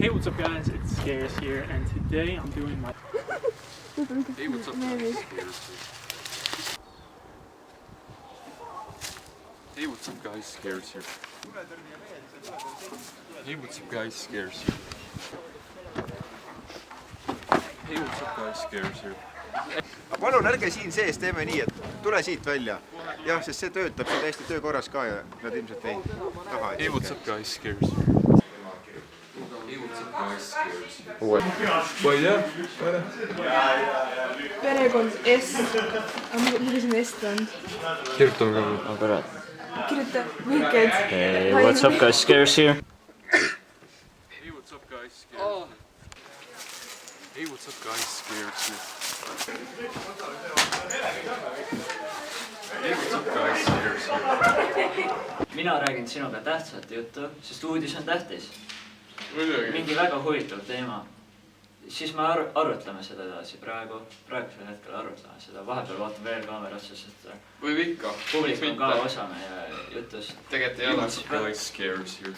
Hey, what's up guys, it's Scares here, and today I'm doing my... Hey, what's up guys, Scares here. Hey, what's up guys, Scares here. Hey, what's up guys, Scares here. Hey, what's up guys, Scares here. Palun ärge siin sees, teeme nii, et tule siit välja. Jah, sest see töötab siin täiesti töökorras ka ja nad ilmselt ei taha. Hey, what's up guys, Scares here. Hey, what's up guys, Scares here. Ma ei tea. Perekond S. Mida siin S on? Kirjutame ka. Kurat. Kirjuta Wicked. Hey, what's up guys, Scares here. Hey, what's up guys, Scares here. Hey, what's up guys, Scares here. Hey, what's up guys, Scares here. Mina räägin sinuga tähtsat juttu, sest uudis on tähtis. Mingi väga huvitav teema. Siis me arutleme seda edasi praegusel hetkel arutleme seda. Vahepeal vaatan veel kaamerasse, sest Võib ikka. publik on ka osa meie jutust. Tegelikult ei ole. Hey, what's up guys, Scares here.